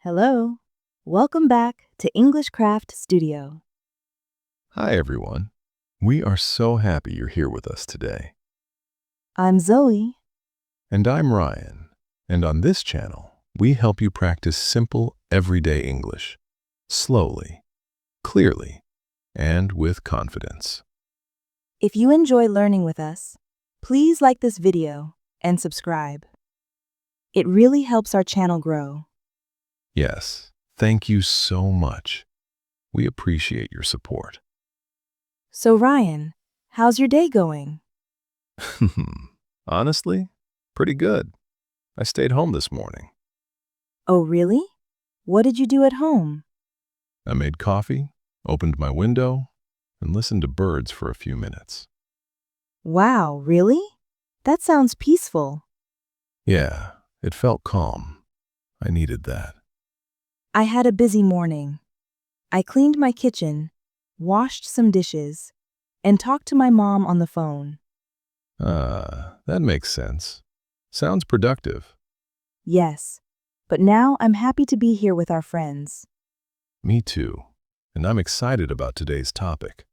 Hello. Welcome back to English Craft Studio. Hi, everyone. We are so happy you're here with us today. I'm Zoe. And I'm Ryan. And on this channel, we help you practice simple, everyday English, slowly, clearly, and with confidence. If you enjoy learning with us, please like this video and subscribe. It really helps our channel grow. Yes, thank you so much. We appreciate your support. So Ryan, how's your day going? Honestly, pretty good. I stayed home this morning. Oh, really? What did you do at home? I made coffee, opened my window, and listened to birds for a few minutes. Wow, really? That sounds peaceful. Yeah, it felt calm. I needed that. I had a busy morning. I cleaned my kitchen, washed some dishes, and talked to my mom on the phone. That makes sense. Sounds productive. Yes, but now I'm happy to be here with our friends. Me too. And I'm excited about today's topic.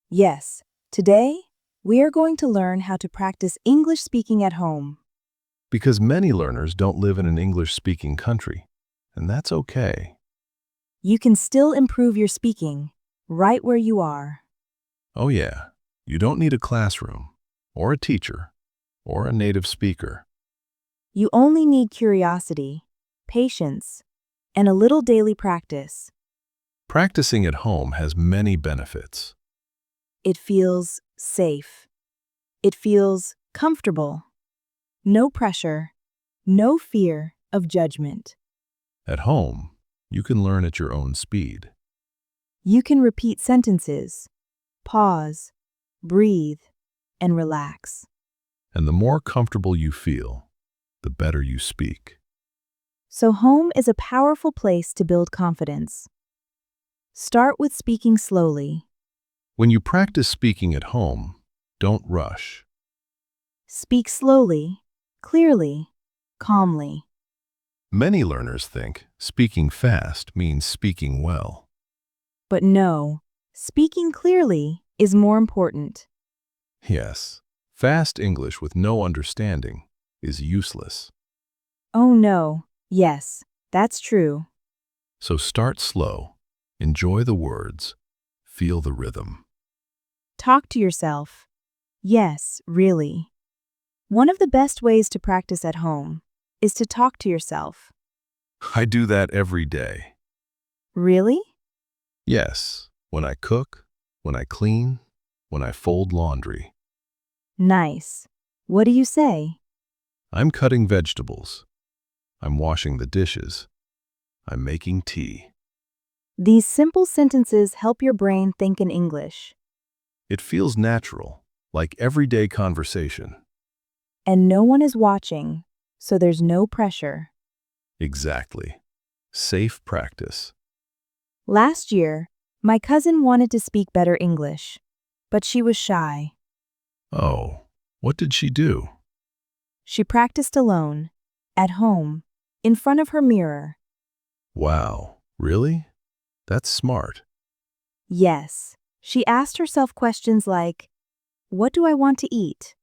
Yes, today we are going to learn how to practice English speaking at home. Because many learners don't live in an English-speaking country, and that's okay. You can still improve your speaking right where you are. Oh yeah, you don't need a classroom, or a teacher, or a native speaker. You only need curiosity, patience, and a little daily practice. Practicing at home has many benefits. It feels safe. It feels comfortable. No pressure, no fear of judgment. At home, you can learn at your own speed. You can repeat sentences, pause, breathe, and relax. And the more comfortable you feel, the better you speak. So home is a powerful place to build confidence. Start with speaking slowly. When you practice speaking at home, don't rush. Speak slowly, clearly, calmly. Many learners think speaking fast means speaking well. But no, speaking clearly is more important. Yes, fast English with no understanding is useless. Oh no, yes, that's true. So start slow, enjoy the words, feel the rhythm. Talk to yourself. Yes, really. One of the best ways to practice at home is to talk to yourself. I do that every day. Really? Yes, when I cook, when I clean, when I fold laundry. Nice. What do you say? I'm cutting vegetables. I'm washing the dishes. I'm making tea. These simple sentences help your brain think in English. It feels natural, like everyday conversation. And no one is watching, so there's no pressure. Exactly. Safe practice. Last year, my cousin wanted to speak better English, but she was shy. Oh, what did she do? She practiced alone, at home, in front of her mirror. Wow, really? That's smart. Yes, she asked herself questions like, what do I want to eat?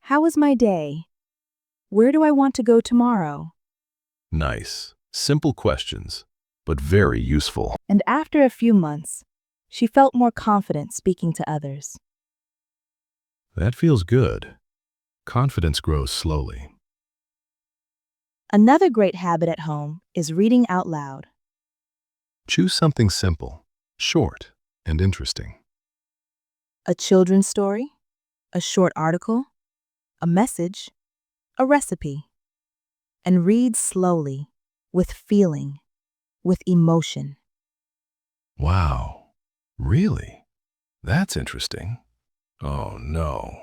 How was my day? Where do I want to go tomorrow? Nice. Simple questions, but very useful. And after a few months, she felt more confident speaking to others. That feels good. Confidence grows slowly. Another great habit at home is reading out loud. Choose something simple, short, and interesting. A children's story, a short article, a message, a recipe. And read slowly, with feeling, with emotion. Wow, really? That's interesting. Oh no.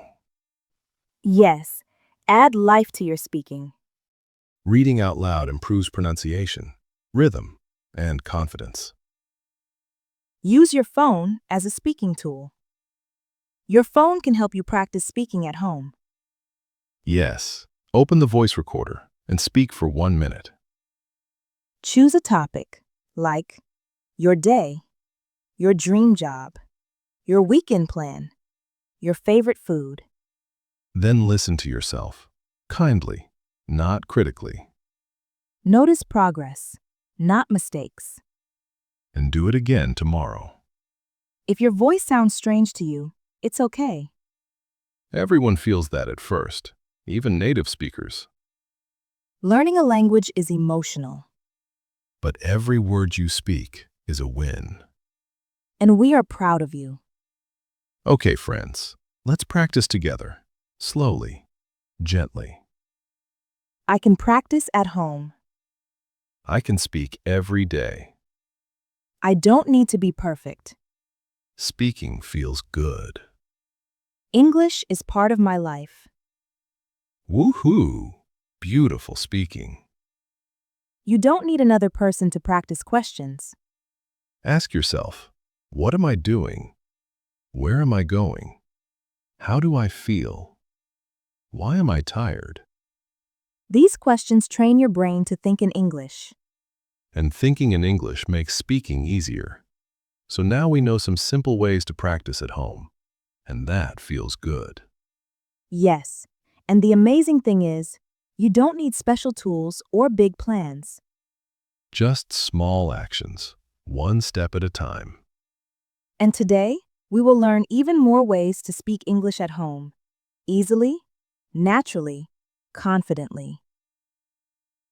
Yes, add life to your speaking. Reading out loud improves pronunciation, rhythm, and confidence. Use your phone as a speaking tool. Your phone can help you practice speaking at home. Yes, open the voice recorder and speak for 1 minute. Choose a topic, like your day, your dream job, your weekend plan, your favorite food. Then listen to yourself, kindly, not critically, Notice progress, not mistakes. and do it again tomorrow. If your voice sounds strange to you, it's okay. Everyone feels that at first, even native speakers. Learning a language is emotional, But every word you speak is a win. and we are proud of you. Okay, friends, let's practice together, slowly, gently. I can practice at home. I can speak every day. I don't need to be perfect. Speaking feels good. English is part of my life. Woohoo! Beautiful speaking. You don't need another person to practice questions. Ask yourself, what am I doing? Where am I going? How do I feel? Why am I tired? These questions train your brain to think in English. And thinking in English makes speaking easier. So now we know some simple ways to practice at home. And that feels good. Yes, and the amazing thing is, you don't need special tools or big plans. Just small actions, one step at a time. And today, we will learn even more ways to speak English at home, easily, naturally, confidently.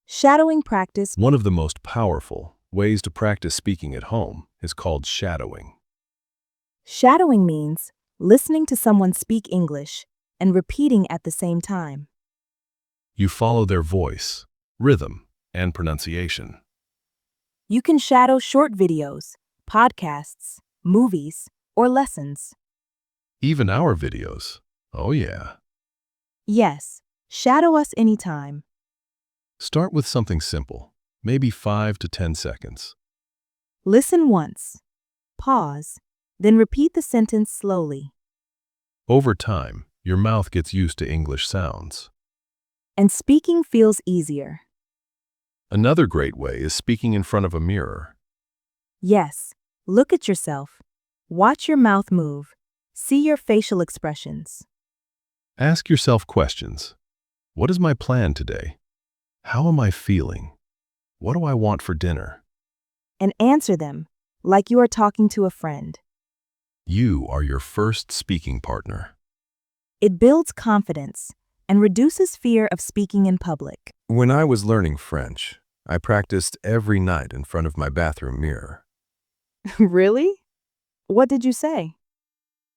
Shadowing practice. One of the most powerful ways to practice speaking at home is called shadowing. Shadowing means listening to someone speak English and repeating at the same time. You follow their voice, rhythm, and pronunciation. You can shadow short videos, podcasts, movies, or lessons. Even our videos. Oh yeah. Yes, shadow us anytime. Start with something simple, maybe 5 to 10 seconds. Listen once, pause, then repeat the sentence slowly. Over time, your mouth gets used to English sounds. And speaking feels easier. Another great way is speaking in front of a mirror. Yes, look at yourself. Watch your mouth move. See your facial expressions. Ask yourself questions. What is my plan today? How am I feeling? What do I want for dinner? And answer them like you are talking to a friend. You are your first speaking partner. It builds confidence and reduces fear of speaking in public. When I was learning French, I practiced every night in front of my bathroom mirror. Really? What did you say?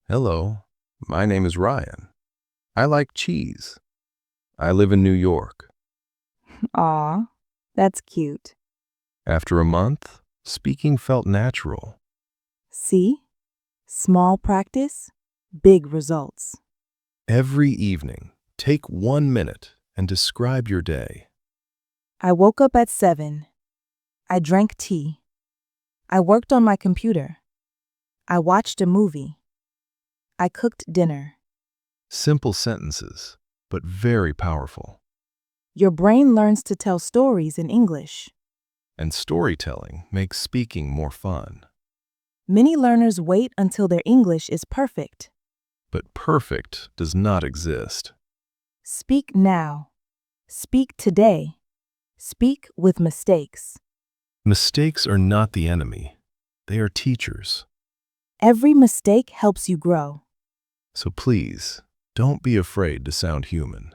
Hello, my name is Ryan. I like cheese. I live in New York. Aw, that's cute. After a month, speaking felt natural. See? Small practice, big results. Every evening, take 1 minute and describe your day. I woke up at 7. I drank tea. I worked on my computer. I watched a movie. I cooked dinner. Simple sentences, but very powerful. Your brain learns to tell stories in English. And storytelling makes speaking more fun. Many learners wait until their English is perfect. But perfect does not exist. Speak now. Speak today. Speak with mistakes. Mistakes are not the enemy. They are teachers. Every mistake helps you grow. So please, don't be afraid to sound human.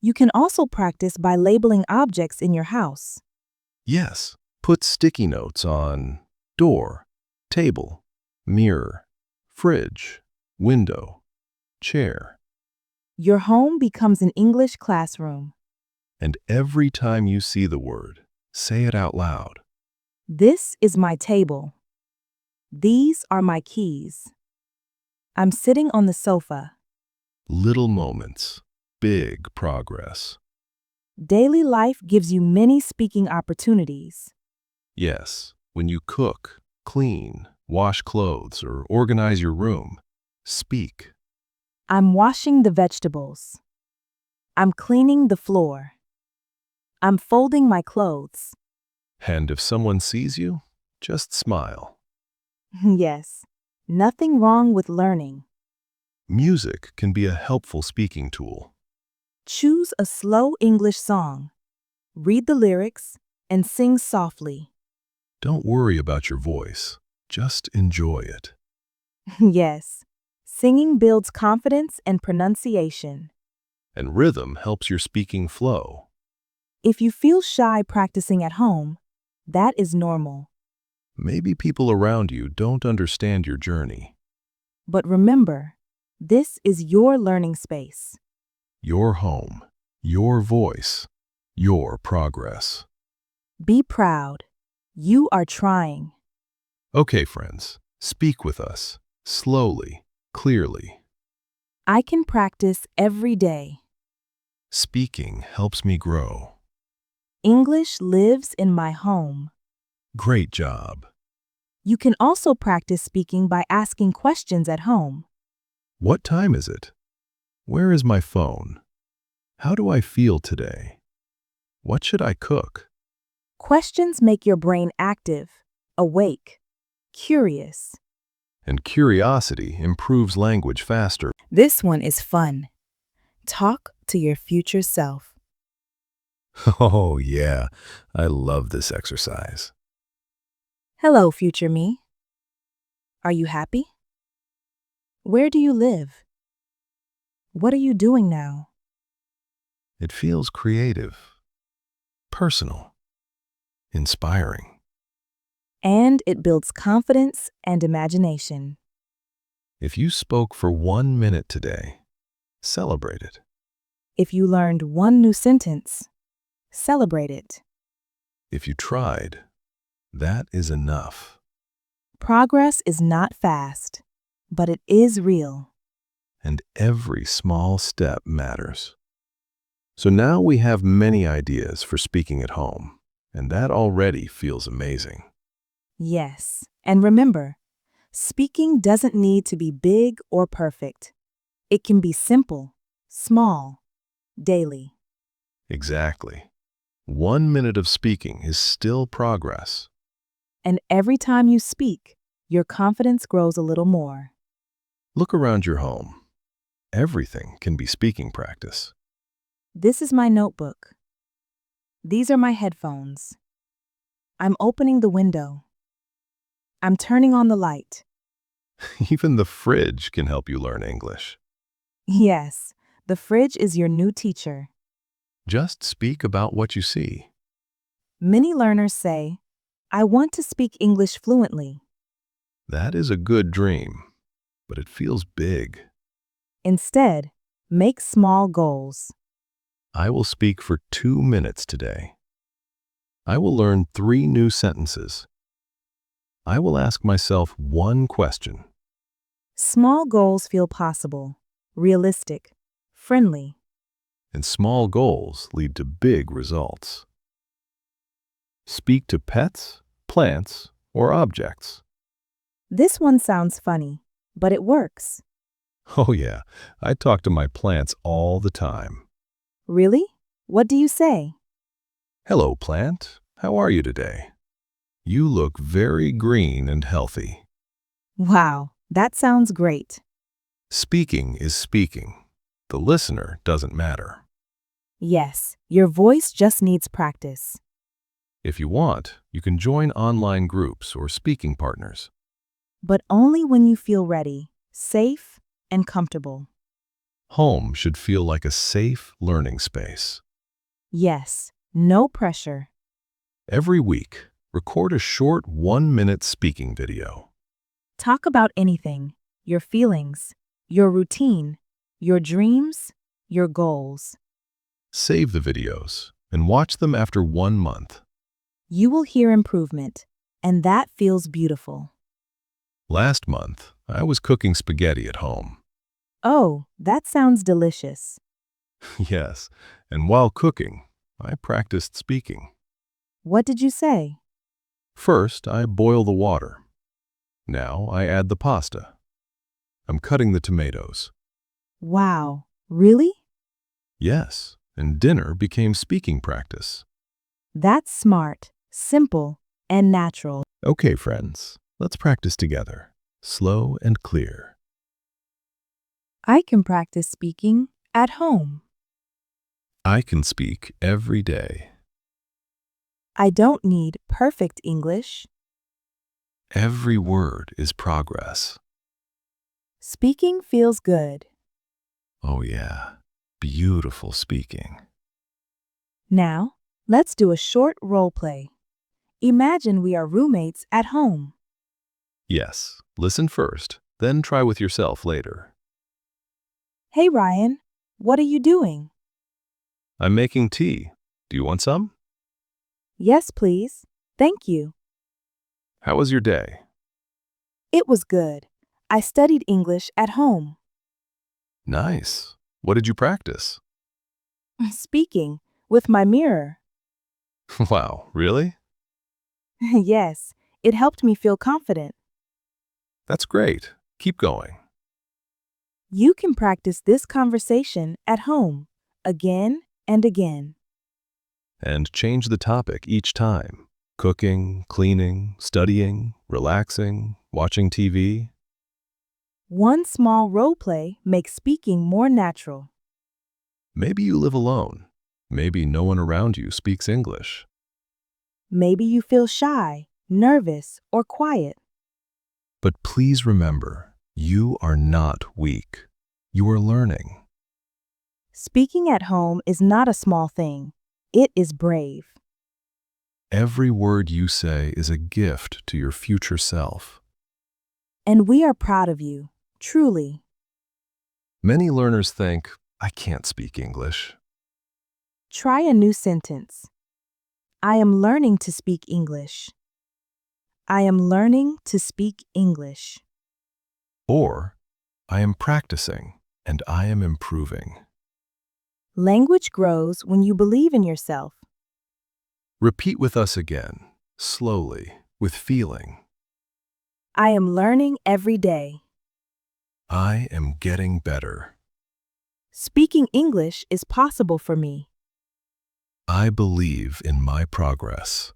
You can also practice by labeling objects in your house. Yes, put sticky notes on door, table, mirror, fridge, window, chair. Your home becomes an English classroom. And every time you see the word, say it out loud. This is my table. These are my keys. I'm sitting on the sofa. Little moments, big progress. Daily life gives you many speaking opportunities. Yes, when you cook, clean, wash clothes, or organize your room, speak. I'm washing the vegetables. I'm cleaning the floor. I'm folding my clothes. And if someone sees you, just smile. Yes, nothing wrong with learning. Music can be a helpful speaking tool. Choose a slow English song. Read the lyrics and sing softly. Don't worry about your voice. Just enjoy it. Yes, singing builds confidence and pronunciation. And rhythm helps your speaking flow. If you feel shy practicing at home, that is normal. Maybe people around you don't understand your journey. But remember, this is your learning space. Your home, your voice, your progress. Be proud. You are trying. Okay, friends, speak with us, slowly, clearly. I can practice every day. Speaking helps me grow. English lives in my home. Great job. You can also practice speaking by asking questions at home. What time is it? Where is my phone? How do I feel today? What should I cook? Questions make your brain active, awake, curious. And curiosity improves language faster. This one is fun. Talk to your future self. Oh, yeah, I love this exercise. Hello, future me. Are you happy? Where do you live? What are you doing now? It feels creative, personal, inspiring. And it builds confidence and imagination. If you spoke for 1 minute today, celebrate it. If you learned one new sentence, celebrate it. If you tried, that is enough. Progress is not fast, but it is real. And every small step matters. So now we have many ideas for speaking at home, and that already feels amazing. Yes, and remember, speaking doesn't need to be big or perfect. It can be simple, small, daily. Exactly. 1 minute of speaking is still progress. And every time you speak, your confidence grows a little more. Look around your home. Everything can be speaking practice. This is my notebook. These are my headphones. I'm opening the window. I'm turning on the light. Even the fridge can help you learn English. Yes, the fridge is your new teacher. Just speak about what you see. Many learners say, I want to speak English fluently. That is a good dream, but it feels big. Instead, make small goals. I will speak for 2 minutes today. I will learn 3 new sentences. I will ask myself one question. Small goals feel possible, realistic, friendly. And small goals lead to big results. Speak to pets, plants, or objects. This one sounds funny, but it works. Oh yeah, I talk to my plants all the time. Really? What do you say? Hello, plant. How are you today? You look very green and healthy. Wow, that sounds great. Speaking is speaking. The listener doesn't matter. Yes, your voice just needs practice. If you want, you can join online groups or speaking partners. But only when you feel ready, safe, and comfortable. Home should feel like a safe learning space. Yes, no pressure. Every week, record a short 1-minute speaking video. Talk about anything, your feelings, your routine, your dreams, your goals. Save the videos and watch them after 1 month. You will hear improvement, and that feels beautiful. Last month, I was cooking spaghetti at home. Oh, that sounds delicious. Yes, and while cooking, I practiced speaking. What did you say? First, I boil the water. Now I add the pasta. I'm cutting the tomatoes. Wow, really? Yes, and dinner became speaking practice. That's smart. simple, and natural. Okay, friends, let's practice together. Slow and clear. I can practice speaking at home. I can speak every day. I don't need perfect English. Every word is progress. Speaking feels good. Oh yeah, beautiful speaking. Now, let's do a short role play. Imagine we are roommates at home. Yes, listen first, then try with yourself later. Hey Ryan, what are you doing? I'm making tea. Do you want some? Yes, please. Thank you. How was your day? It was good. I studied English at home. Nice. What did you practice? Speaking with my mirror. Wow, really? Yes, it helped me feel confident. That's great. Keep going. You can practice this conversation at home again and again. And change the topic each time. Cooking, cleaning, studying, relaxing, watching TV. One small role play makes speaking more natural. Maybe you live alone. Maybe no one around you speaks English. Maybe you feel shy, nervous, or quiet. But please remember, you are not weak. You are learning. Speaking at home is not a small thing. It is brave. Every word you say is a gift to your future self. And we are proud of you, truly. Many learners think, I can't speak English. Try a new sentence. I am learning to speak English. I am learning to speak English. Or, I am practicing and I am improving. Language grows when you believe in yourself. Repeat with us again, slowly, with feeling. I am learning every day. I am getting better. Speaking English is possible for me. I believe in my progress.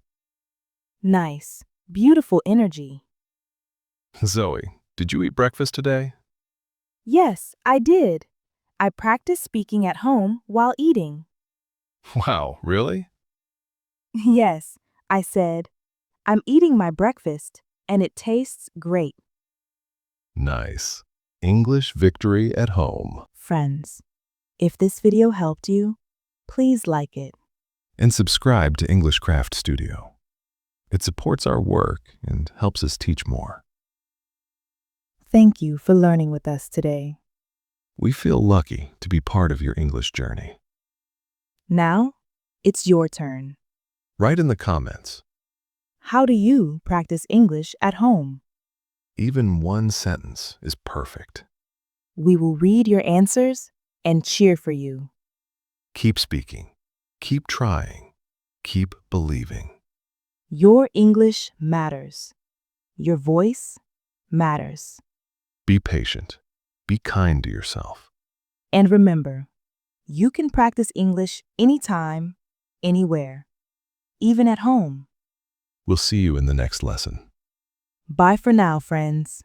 Nice, beautiful energy. Zoe, did you eat breakfast today? Yes, I did. I practiced speaking at home while eating. Wow, really? Yes, I said, I'm eating my breakfast, and it tastes great. Nice. English victory at home. Friends, if this video helped you, please like it. And subscribe to English Craft Studio. It supports our work and helps us teach more. Thank you for learning with us today. We feel lucky to be part of your English journey. Now, it's your turn. Write in the comments. How do you practice English at home? Even one sentence is perfect. We will read your answers and cheer for you. Keep speaking. Keep trying. Keep believing. Your English matters. Your voice matters. Be patient. Be kind to yourself. And remember, you can practice English anytime, anywhere, even at home. We'll see you in the next lesson. Bye for now, friends.